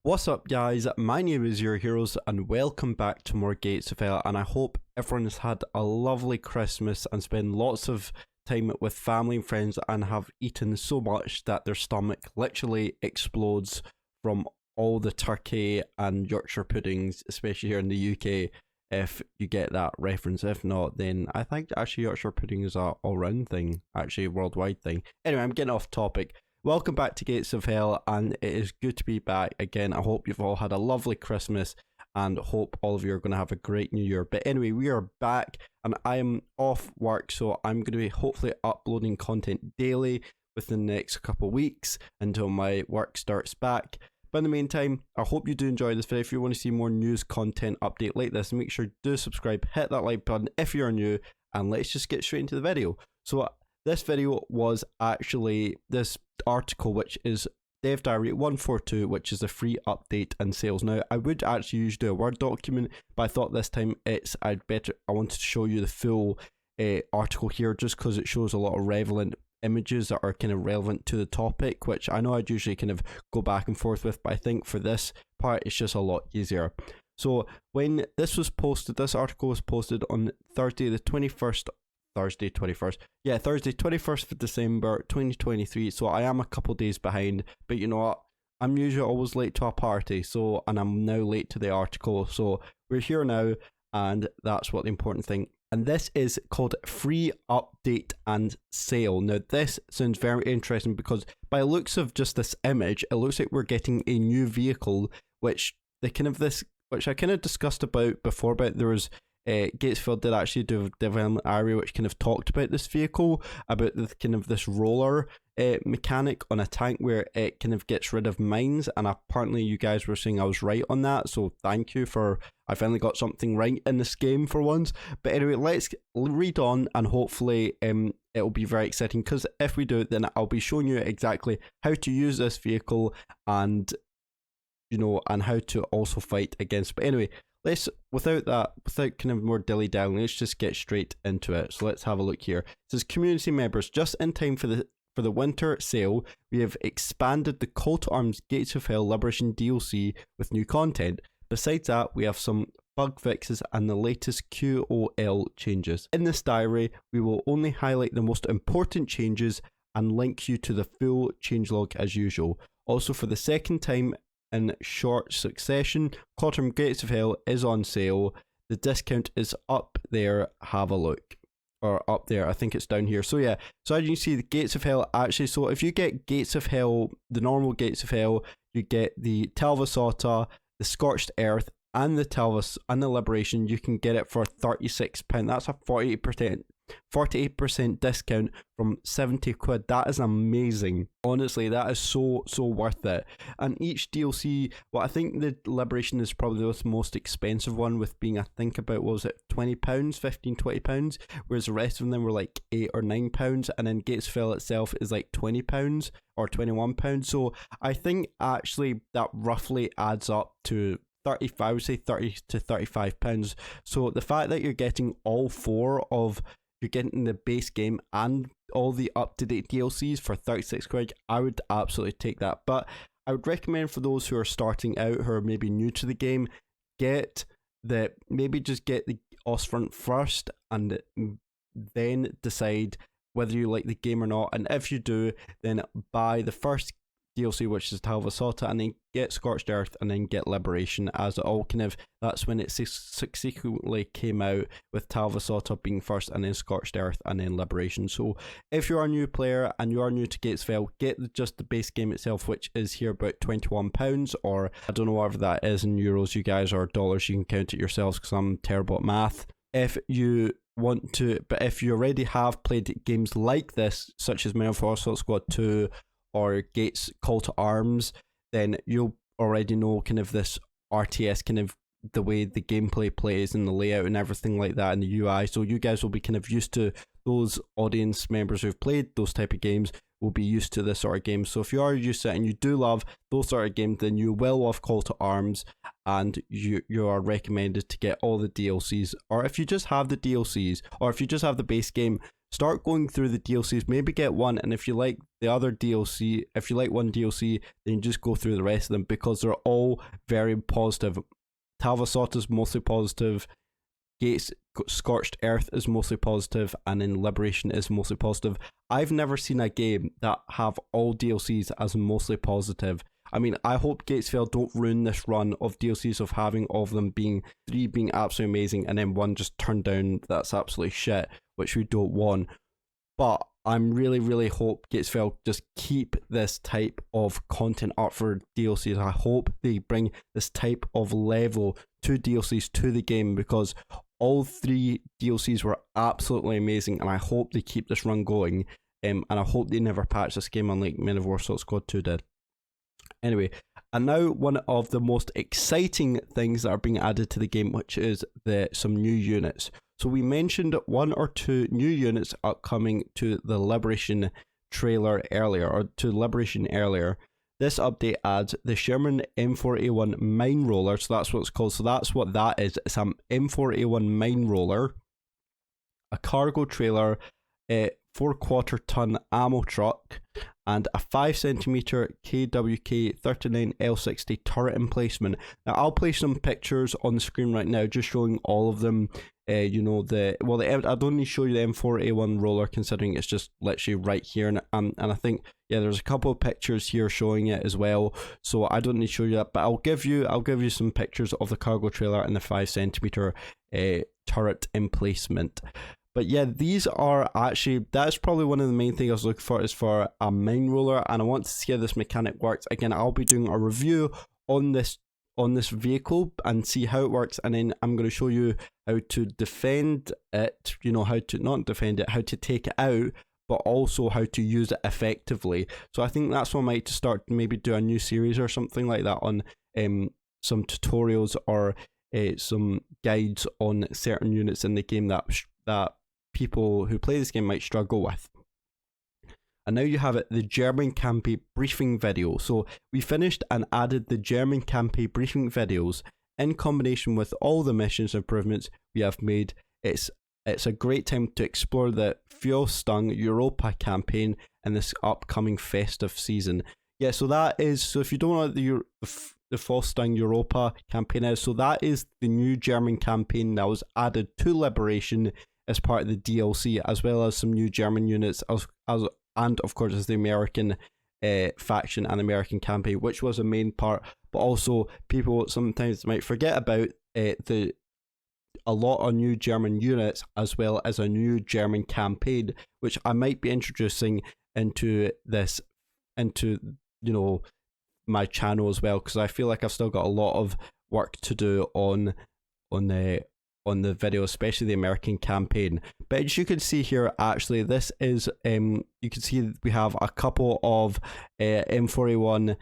What's up guys, my name is Your Heroes and welcome back to more Gates of Hell, and I hope everyone has had a lovely Christmas and spent lots of time with family and friends and have eaten so much that their stomach literally explodes from all the turkey and Yorkshire puddings, especially here in the UK, if you get that reference. If not, then I think actually Yorkshire pudding is a all-round thing, actually a worldwide thing. Anyway, I'm getting off topic. Welcome back to Gates of Hell, and it is good to be back again. I hope you've all had a lovely Christmas and hope all of you are going to have a great new year. But anyway, we are back and I am off work, so I'm going to be hopefully uploading content daily within the next couple of weeks until my work starts back. But in the meantime, I hope you do enjoy this video. If you want to see more news content update like this, make sure you do subscribe, hit that like button if you're new, and let's just get straight into the video. So this video was actually this article, which is Dev Diary 142, which is a free update and sales. Now, I would actually usually do a Word document, but I thought this time I wanted to show you the full article here, just because it shows a lot of relevant images that are kind of relevant to the topic, which I know I'd usually kind of go back and forth with, but I think for this part it's just a lot easier. So when this was posted, this article was posted on Thursday 21st of December 2023, so I am a couple days behind, but you know what, I'm usually always late to a party, and I'm now late to the article, so we're here now, and that's what the important thing. And this is called Free Update and Sale. Now this sounds very interesting because by looks of just this image, it looks like we're getting a new vehicle, which I kind of discussed about before, but there was Gatesfield did actually do a development area which kind of talked about this vehicle, about the kind of this roller mechanic on a tank where it kind of gets rid of mines, and apparently you guys were saying I was right on that, so thank you for, I finally got something right in this game for once. But anyway, let's read on, and hopefully it'll be very exciting, because if we do it, then I'll be showing you exactly how to use this vehicle and and how to also fight against. But anyway, without kind of more dilly-dallying, let's just get straight into it. So let's have a look here. It says, community members, just in time for the winter sale, we have expanded the Call to Arms Gates of Hell Liberation DLC with new content. Besides that, we have some bug fixes and the latest QOL changes. In this diary, we will only highlight the most important changes and link you to the full changelog as usual. Also, for the second time in short succession, Call to Arms Gates of Hell is on sale. The discount is up there, have a look. Or up there, I think it's down here. So yeah, so as you can see, the Gates of Hell actually, so if you get Gates of Hell, the normal Gates of Hell, you get the Talvasota, the Scorched Earth, and the Talvas and the Liberation, you can get it for £36. That's a 48% discount from 70 quid. That is amazing. Honestly, that is so worth it. And each DLC, well, I think the Liberation is probably the most expensive one, with being, I think about, what was it, £20, £15-20, whereas the rest of them were like £8 or £9, and then Gates of Hell itself is like £20 or £21. So I think actually that roughly adds up to I would say 30 to 35 pounds. So the fact that you're getting all four of, you're getting the base game and all the up-to-date DLCs for 36 quid, I would absolutely take that. But I would recommend for those who are starting out, who are maybe new to the game, maybe just get the Ostfront first and then decide whether you like the game or not. And if you do, then buy the first DLC, which is Talvasota, and then get Scorched Earth, and then get Liberation, as it all kind of, that's when it subsequently came out, with Talvasota being first, and then Scorched Earth, and then Liberation. So if you are a new player and you are new to Gates of Hell, get just the base game itself, which is here about £21, or I don't know whatever that is in euros, you guys, or dollars, you can count it yourselves because I'm terrible at math. If you want to, but if you already have played games like this, such as Men of War Assault Squad 2 or Gates Call to Arms, then you'll already know kind of this RTS, kind of the way the gameplay plays and the layout and everything like that, and the UI. So you guys will be kind of used to, those audience members who've played those type of games will be used to this sort of game. So if you are used to it and you do love those sort of games, then you will love Call to Arms, and you are recommended to get all the DLCs. Or if you just have the DLCs, or if you just have the base game, start going through the DLCs, maybe get one, and if you like the other DLC, if you like one DLC, then just go through the rest of them, because they're all very positive. Talvasot is mostly positive, Gates Scorched Earth is mostly positive, and then Liberation is mostly positive. I've never seen a game that have all DLCs as mostly positive. I mean, I hope Gatesville don't ruin this run of DLCs of having all of them being 3 being absolutely amazing and then 1 just turned down that's absolutely shit, which we don't want. But I'm really hope Gatesville just keep this type of content up for DLCs. I hope they bring this type of level to DLCs to the game, because all 3 DLCs were absolutely amazing, and I hope they keep this run going. And I hope they never patch this game unlike Men of Warsaw Squad 2 did. Anyway, and now one of the most exciting things that are being added to the game, which is some new units. So we mentioned 1 or 2 new units upcoming to the Liberation trailer earlier, or to Liberation earlier. This update adds the Sherman M4A1 Mine Roller, so that's what it's called. So that's what that is. It's an M4A1 Mine Roller, a cargo trailer, a 4/4 ton ammo truck, and a 5cm KWK 39 L60 turret emplacement. Now I'll place some pictures on the screen right now, just showing all of them. I don't need to show you the M4A1 roller, considering it's just literally right here, and I think there's a couple of pictures here showing it as well, so I don't need to show you that, but I'll give you some pictures of the cargo trailer and the 5cm turret emplacement. But yeah, these are actually, that's probably one of the main things I was looking for, is for a mine roller, and I want to see how this mechanic works. Again, I'll be doing a review on this vehicle and see how it works, and then I'm going to show you how to defend it, how to not defend it, how to take it out, but also how to use it effectively. So I think that's what I might start, maybe do a new series or something like that on some tutorials or some guides on certain units in the game that people who play this game might struggle with. And now you have it, the German campaign briefing video. So we finished and added the German campaign briefing videos in combination with all the missions improvements we have made. It's a great time to explore the Fuel-Stung Europa campaign in this upcoming festive season. Yeah, so if you don't know what the Fuel-Stung Europa campaign is, so that is the new German campaign that was added to Liberation as part of the DLC, as well as some new German units, and of course as the American faction and American campaign, which was a main part. But also people sometimes might forget about a lot of new German units, as well as a new German campaign, which I might be introducing into my channel as well, because I feel like I've still got a lot of work to do on the video, especially the American campaign. But as you can see here, actually this is you can see we have a couple of M4A1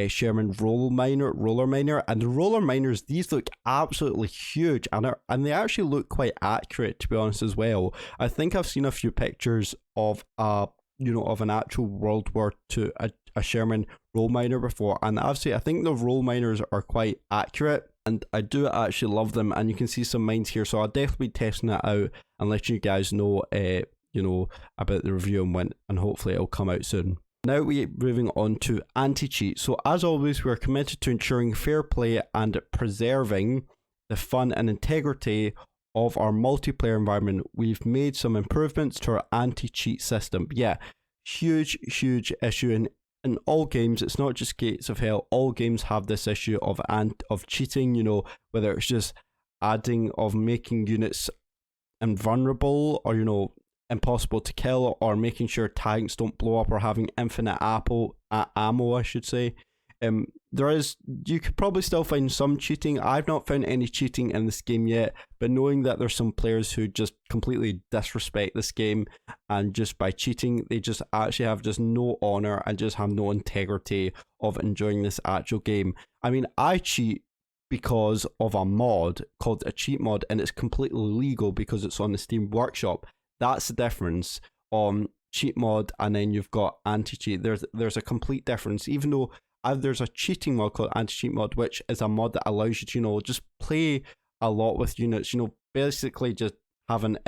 Sherman roller miner, and the roller miners, these look absolutely huge, and they actually look quite accurate, to be honest, as well. I think I've seen a few pictures of an actual World War II a Sherman roll miner before, and I think the roll miners are quite accurate, and I do actually love them. And you can see some mines here, so I'll definitely be testing that out and let you guys know about the review and hopefully it'll come out soon. Now we're moving on to AntiCheat. So as always, we're committed to ensuring fair play and preserving the fun and integrity of our multiplayer environment. We've made some improvements to our anti-cheat system. Yeah, huge issue in all games. It's not just Gates of Hell. All games have this issue of cheating, whether it's just making units invulnerable, or impossible to kill, or making sure tanks don't blow up, or having infinite ammo, I should say. You could probably still find some cheating. I've not found any cheating in this game yet, but knowing that there's some players who just completely disrespect this game, and just by cheating they just actually have just no honor and just have no integrity of enjoying this actual game. I mean, I cheat because of a mod called a cheat mod, and it's completely legal because it's on the Steam Workshop. That's the difference on cheat mod, and then you've got anti-cheat. There's a complete difference. Even though there's a cheating mod called anti-cheat mod, which is a mod that allows you to just play a lot with units, basically just have an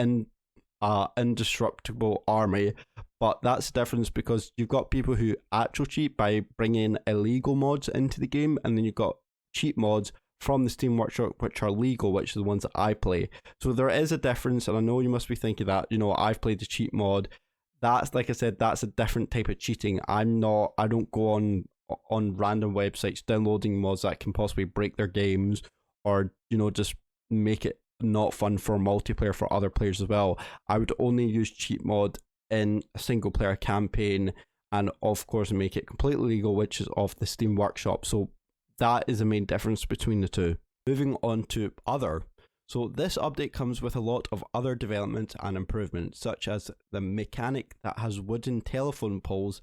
a indestructible army. But that's the difference, because you've got people who actual cheat by bringing illegal mods into the game, and then you've got cheat mods from the Steam Workshop which are legal, which are the ones that I play. So there is a difference, and I know you must be thinking that, you know, I've played the cheat mod. That's, like I said, that's a different type of cheating. I don't go on random websites downloading mods that can possibly break their games, or, you know, just make it not fun for multiplayer for other players as well. I would only use cheat mod in a single player campaign, and of course make it completely legal, which is off the Steam Workshop. So that is the main difference between the two. Moving on to other. So this update comes with a lot of other developments and improvements, such as the mechanic that has wooden telephone poles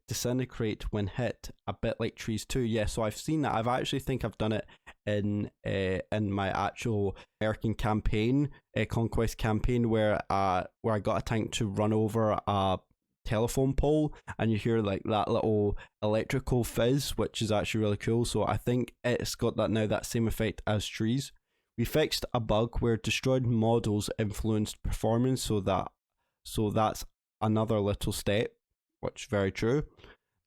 disintegrate when hit, a bit like trees too. Yeah, so I've seen that. I've actually think I've done it in my actual American campaign, conquest campaign, where I got a tank to run over a telephone pole, and you hear like that little electrical fizz, which is actually really cool. So I think it's got that same effect as trees. We fixed a bug where destroyed models influenced performance, so that's another little step, which is very true.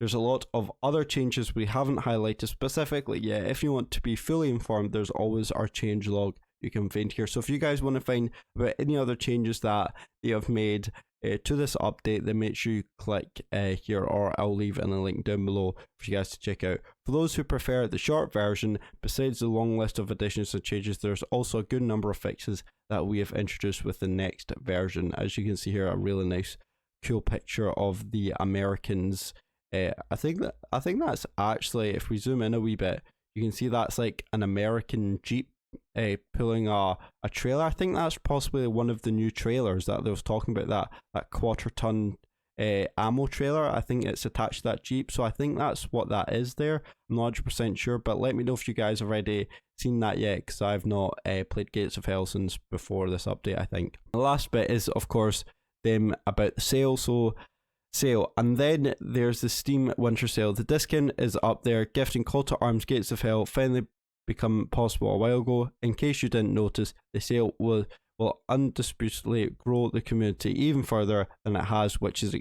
There's a lot of other changes we haven't highlighted specifically yet. If you want to be fully informed, there's always our change log you can find here. So if you guys want to find about any other changes that they have made to this update, then make sure you click here, or I'll leave in a link down below for you guys to check out. For those who prefer the short version, besides the long list of additions and changes, there's also a good number of fixes that we have introduced with the next version. As you can see here, a really nice cool picture of the Americans. I think that's actually, if we zoom in a wee bit, you can see that's like an American Jeep pulling a trailer. I think that's possibly one of the new trailers that they was talking about, that quarter-ton ammo trailer. I think it's attached to that Jeep, so I think that's what that is there. I'm not 100% sure, but let me know if you guys have already seen that yet, because I've not played Gates of Hell since before this update, I think. The last bit is, of course, them about the sale, and then there's the Steam Winter Sale. The discount is up there. Gifting Call to Arms Gates of Hell finally become possible a while ago. In case you didn't notice, the sale will undisputedly grow the community even further than it has, which is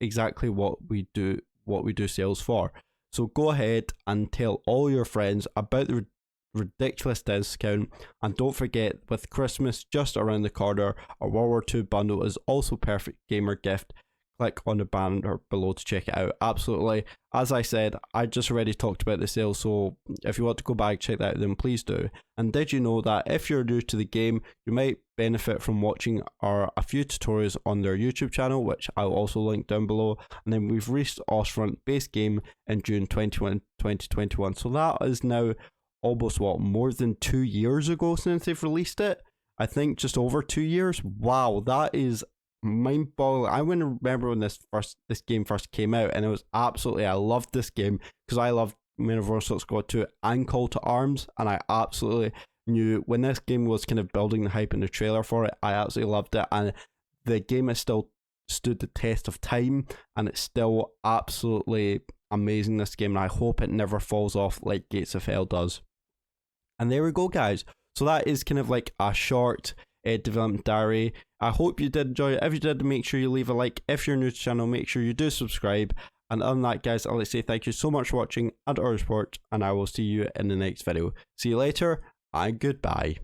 exactly what we do sales for. So go ahead and tell all your friends about the ridiculous discount, and don't forget, with Christmas just around the corner, a World War II bundle is also perfect gamer gift. Click on the banner below to check it out. Absolutely, as I said, I just already talked about the sale, so if you want to go back check that out, then please do. And did you know that if you're new to the game, you might benefit from watching a few tutorials on their YouTube channel, which I'll also link down below. And then we've released Ostfront base game in June 2021, so that is now almost more than 2 years ago since they've released it. I think just over 2 years. Wow, that is mind-boggling. I remember when this game first came out, and it was absolutely, I loved this game because I loved Universal Squad 2 and Call to Arms, and I absolutely knew when this game was kind of building the hype in the trailer for it, I absolutely loved it, and the game has still stood the test of time, and it's still absolutely amazing, this game, and I hope it never falls off like Gates of Hell does. And there we go, guys. So that is kind of like a short development diary. I hope you did enjoy it. If you did, make sure you leave a like. If you're new to the channel, make sure you do subscribe. And other than that, guys, I'd like to say thank you so much for watching and our support, and I will see you in the next video. See you later, and goodbye.